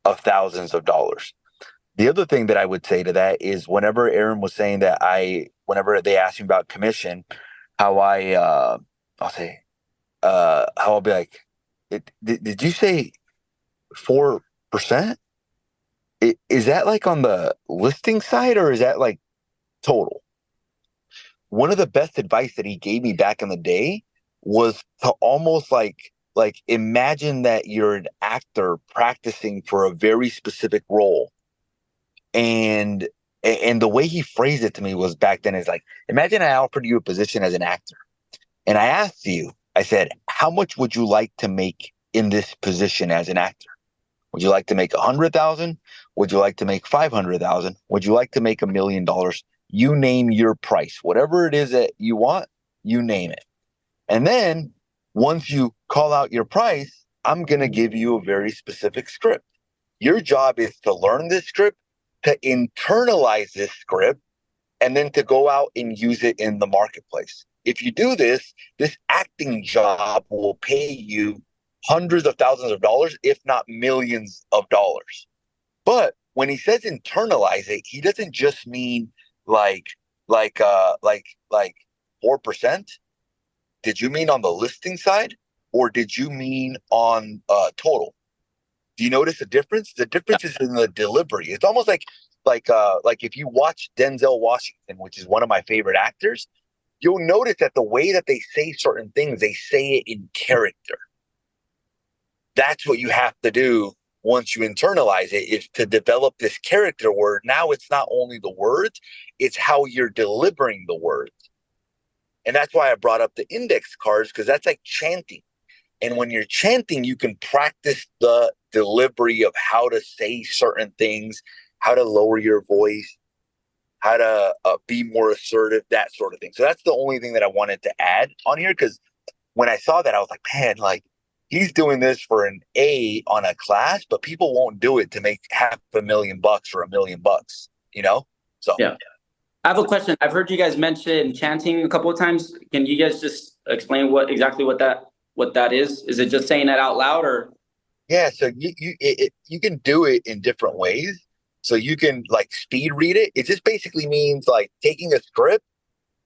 of thousands of dollars. The other thing that I would say to that is whenever Aaron was saying that whenever they ask me about commission, how I'll be like, did you say 4%? Is that like on the listing side or is that like total? One of the best advice that he gave me back in the day was to almost like imagine that you're an actor practicing for a very specific role. And the way he phrased it to me was back then is like, imagine I offered you a position as an actor. And I asked you, I said, how much would you like to make in this position as an actor? Would you like to make 100,000? Would you like to make 500,000? Would you like to make $1 million? You name your price, whatever it is that you want, you name it. And then once you call out your price, I'm going to give you a very specific script. Your job is to learn this script, to internalize this script, and then to go out and use it in the marketplace. If you do this, this acting job will pay you hundreds of thousands of dollars, if not millions of dollars. But when he says internalize it, he doesn't just mean like 4%. Did you mean on the listing side, or did you mean on total? Do you notice the difference? The difference is in the delivery. It's almost like if you watch Denzel Washington, which is one of my favorite actors, you'll notice that the way that they say certain things, they say it in character. That's what you have to do once you internalize it, is to develop this character word. Now it's not only the words, it's how you're delivering the words. And that's why I brought up the index cards, because that's like chanting. And when you're chanting, you can practice the delivery of how to say certain things, how to lower your voice, how to be more assertive, that sort of thing. So that's the only thing that I wanted to add on here, because when I saw that, I was like, man, like, he's doing this for an A on a class, but people won't do it to make $500,000 or $1 million, you know? So yeah. I have a question. I've heard you guys mention chanting a couple of times. Can you guys just explain exactly what that is? Is it just saying it out loud, or? Yeah, so you can do it in different ways. So you can like speed read it. It just basically means like taking a script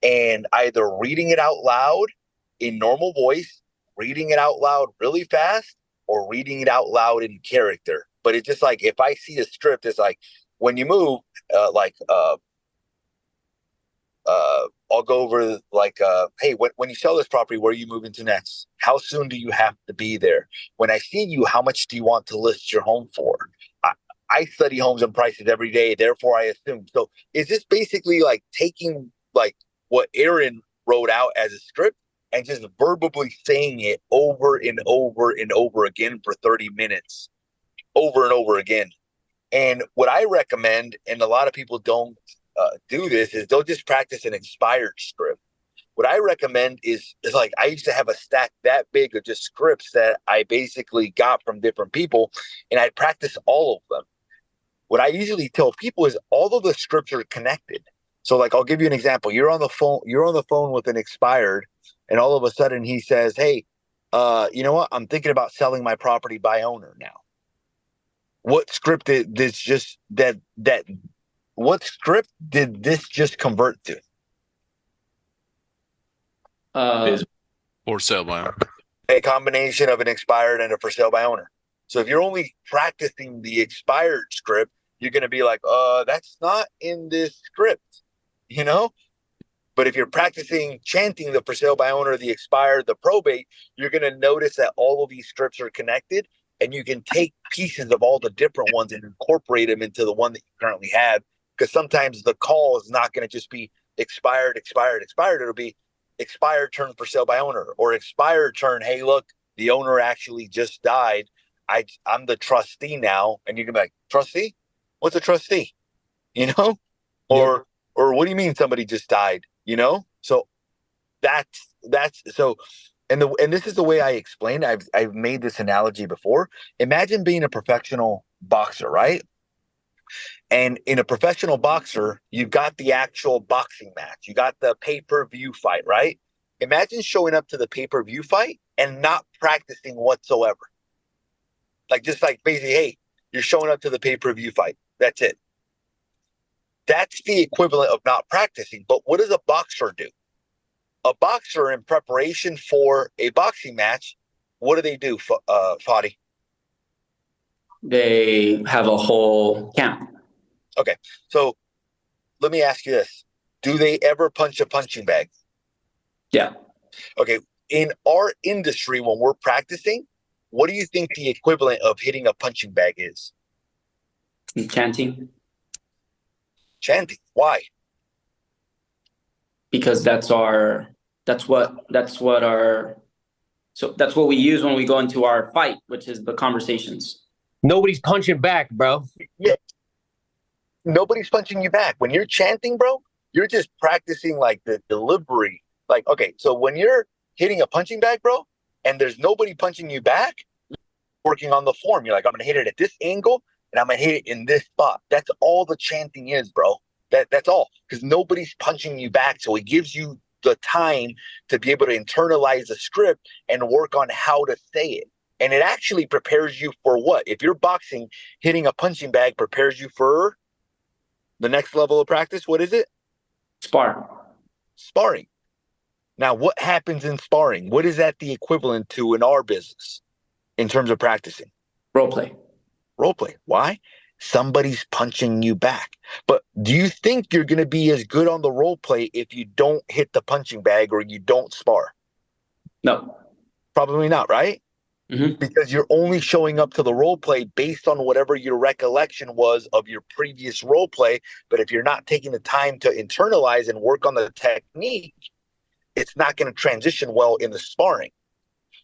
and either reading it out loud in normal voice, reading it out loud really fast, or reading it out loud in character. But it's just like, if I see a script, it's like, when you move, I'll go over like, hey, when you sell this property, where are you moving to next? How soon do you have to be there? When I see you, how much do you want to list your home for? I study homes and prices every day, therefore I assume. So is this basically like taking like what Aaron wrote out as a script and just verbally saying it over and over and over again for 30 minutes, over and over again? And what I recommend, and a lot of people don't do this, is they'll just practice an expired script. What I recommend is like, I used to have a stack that big of just scripts that I basically got from different people, and I'd practice all of them. What I usually tell people is all of the scripts are connected. So like, I'll give you an example. You're on the phone with an expired, and all of a sudden he says, hey, you know what? I'm thinking about selling my property by owner now. What script did this just what script did this just convert to? For sale by owner. A combination of an expired and a for sale by owner. So if you're only practicing the expired script, you're going to be like, that's not in this script, you know? But if you're practicing chanting the for sale by owner, the expired, the probate, you're going to notice that all of these scripts are connected, and you can take pieces of all the different ones and incorporate them into the one that you currently have. Because sometimes the call is not going to just be expired, expired, expired. It'll be expired turn for sale by owner, or expired turn, hey, look, the owner actually just died. I'm the trustee now. And you can be like, trustee? What's a trustee? You know? Or what do you mean somebody just died? You know? So that's so, and this is the way I explain. I've made this analogy before. Imagine being a professional boxer, right? And in a professional boxer, you've got the actual boxing match. You got the pay-per-view fight, right? Imagine showing up to the pay-per-view fight and not practicing whatsoever. Like, just like basically, hey, you're showing up to the pay-per-view fight. That's it. That's the equivalent of not practicing. But what does a boxer do? A boxer, in preparation for a boxing match, what do, Fadi? They have a whole camp. Okay, so let me ask you this. Do they ever punch a punching bag? Yeah. Okay, in our industry, when we're practicing, what do you think the equivalent of hitting a punching bag is? Chanting. Chanting. Why? Because that's what we use when we go into our fight, which is the conversations. Nobody's punching back, bro. Yeah. Nobody's punching you back. When you're chanting, bro, you're just practicing like the delivery. Like, okay, so when you're hitting a punching bag, bro, and there's nobody punching you back, you're working on the form. You're like, I'm gonna hit it at this angle and I'm gonna hit it in this spot. That's all the chanting is, bro. That's all. Because nobody's punching you back. So it gives you the time to be able to internalize the script and work on how to say it. And it actually prepares you for what? If you're boxing, hitting a punching bag prepares you for the next level of practice. What is it? Sparring. Now, what happens in sparring? What is that the equivalent to in our business in terms of practicing? Roleplay. Why? Somebody's punching you back. But do you think you're going to be as good on the roleplay if you don't hit the punching bag or you don't spar? No. Probably not, right? Mm-hmm. Because you're only showing up to the role play based on whatever your recollection was of your previous role play. But if you're not taking the time to internalize and work on the technique, it's not going to transition well in the sparring.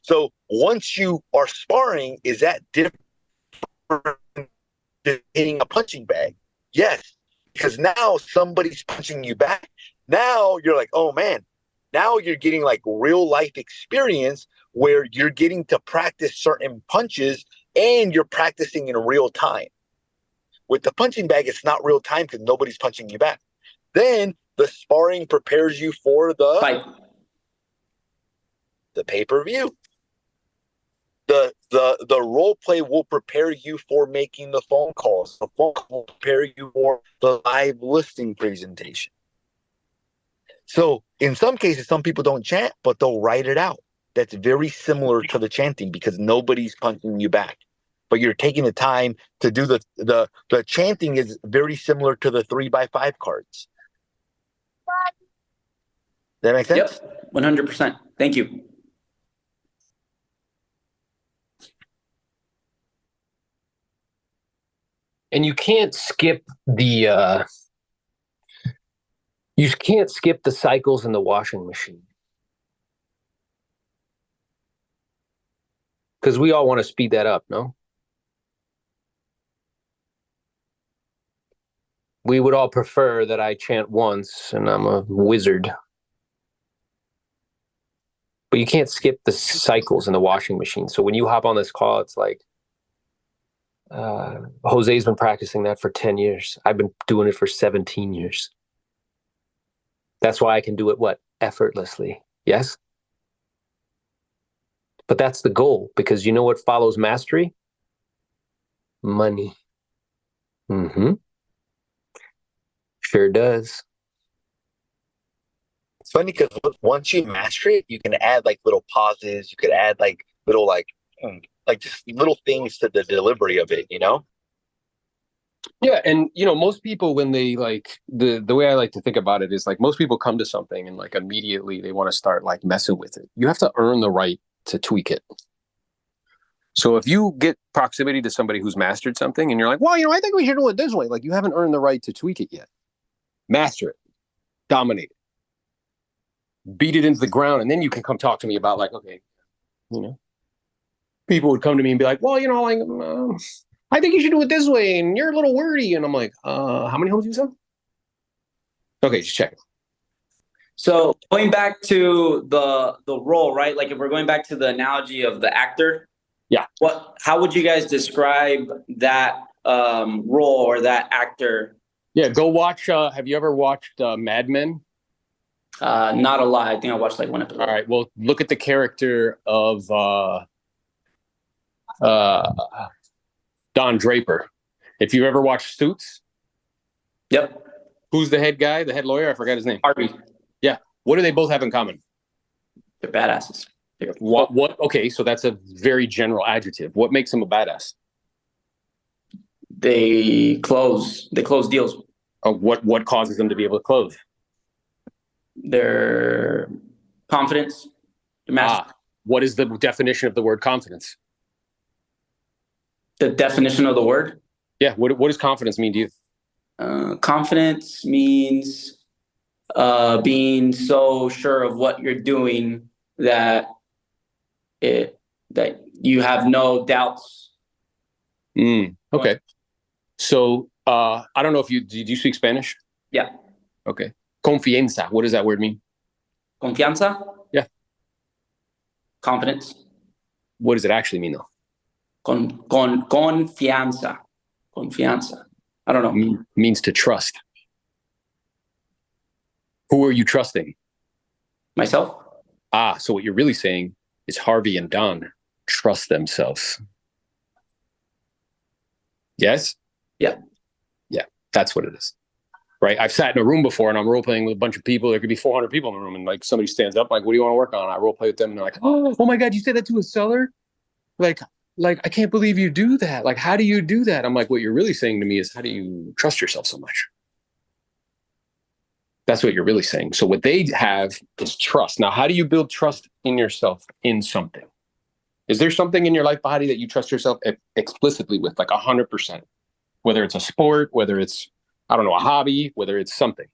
So once you are sparring, is that different than hitting a punching bag? Yes, because now somebody's punching you back. Now you're like, oh man, now you're getting like real life experience where you're getting to practice certain punches and you're practicing in real time. With the punching bag, it's not real time because nobody's punching you back. Then the sparring prepares you for the fight, the pay-per-view. The role play will prepare you for making the phone calls. The phone call will prepare you for the live listing presentation. So in some cases, some people don't chant, but they'll write it out. That's very similar to the chanting because nobody's punching you back. But you're taking the time to do the chanting is very similar to the 3x5 cards. That make sense? Yep, 100%. Thank you. And you can't skip the cycles in the washing machine. Because we all want to speed that up, no? We would all prefer that I chant once and I'm a wizard. But you can't skip the cycles in the washing machine. So when you hop on this call, it's like, Jose's been practicing that for 10 years. I've been doing it for 17 years. That's why I can do it, effortlessly. Yes? But that's the goal, because you know what follows mastery? Money. Mm-hmm. Sure does. It's funny because once you master it, you can add like little pauses. You could add like little just little things to the delivery of it, you know? Yeah, and most people, when they like the way I like to think about it is like most people come to something and like immediately they want to start like messing with it. You have to earn the right to tweak it. So if you get proximity to somebody who's mastered something and you're like, well, I think we should do it this way. Like you haven't earned the right to tweak it yet. Master it, dominate it, beat it into the ground. And then you can come talk to me about like, okay, people would come to me and be like, well, I think you should do it this way. And you're a little wordy. And I'm like, how many homes you sell? Okay, just check. So going back to the role, right? Like if we're going back to the analogy of the actor, yeah. How would you guys describe that role or that actor. Yeah, go watch. Have you ever watched Mad Men? Not a lot. I think I watched like one episode. All right. Well, look at the character of Don Draper. If you've ever watched Suits, Yep. who's the head guy, the head lawyer? I forgot his name. Harvey. Yeah. What do they both have in common? They're badasses. What? Okay, so that's a very general adjective. What makes them a badass? They close deals. What causes them to be able to close? Their confidence. What is the definition of the word confidence? The definition of the word? Yeah. What does confidence mean to you? Confidence means being so sure of what you're doing that you have no doubts. Okay. So I don't know if do you speak Spanish? Yeah. Okay. Confianza. What does that word mean? Confianza? Yeah. Confidence. What does it actually mean though? Confianza. Confianza. I don't know. Means to trust. Who are you trusting? Myself. So what you're really saying is Harvey and Don trust themselves. Yes? Yeah. Yeah, that's what it is. Right? I've sat in a room before and I'm role playing with a bunch of people. There could be 400 people in the room and like somebody stands up like, what do you want to work on? I role play with them and they're like, oh my God, you said that to a seller? Like, I can't believe you do that. Like, how do you do that? I'm like, what you're really saying to me is, how do you trust yourself so much? That's what you're really saying. So what they have is trust. Now, how do you build trust in yourself in something? Is there something in your life body that you trust yourself explicitly with, like 100%? Whether it's a sport, whether it's, I don't know, a hobby, whether it's something.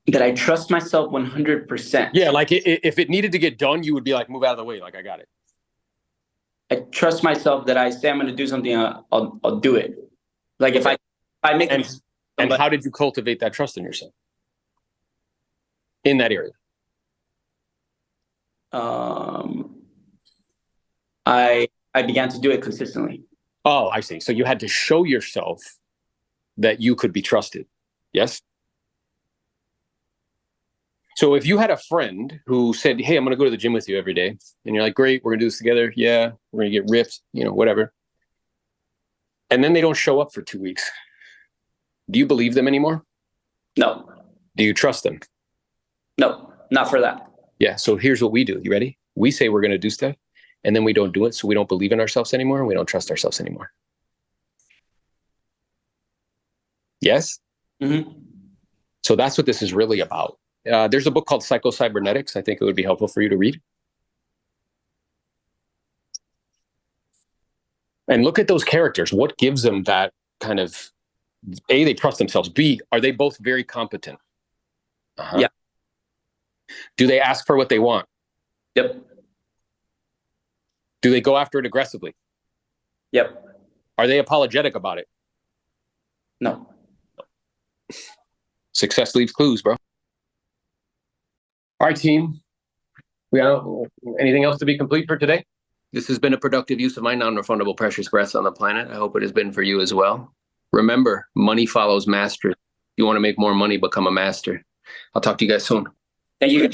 That I trust myself 100%. Yeah, like if it needed to get done, you would be like, move out of the way. Like, I got it. I trust myself that I say I'm going to do something, I'll do it. Like if I make and how did you cultivate that trust in yourself in that area? I began to do it consistently. Oh, I see. So you had to show yourself that you could be trusted. Yes. So if you had a friend who said, hey, I'm going to go to the gym with you every day. And you're like, great, we're going to do this together. Yeah, we're going to get ripped, whatever. And then they don't show up for 2 weeks. Do you believe them anymore? No. Do you trust them? No, not for that. Yeah. So here's what we do. You ready? We say we're going to do stuff and then we don't do it. So we don't believe in ourselves anymore. And we don't trust ourselves anymore. Yes. Mm-hmm. So that's what this is really about. There's a book called Psycho-Cybernetics. I think it would be helpful for you to read. And look at those characters. What gives them that kind of, A, they trust themselves. B, are they both very competent? Yeah. Do they ask for what they want? Yep. Do they go after it aggressively? Yep. Are they apologetic about it? No. Success leaves clues, bro. All right, team. We have anything else to be complete for today? This has been a productive use of my non-refundable precious breaths on the planet. I hope it has been for you as well. Remember, money follows mastery. If you want to make more money, become a master. I'll talk to you guys soon. Thank you.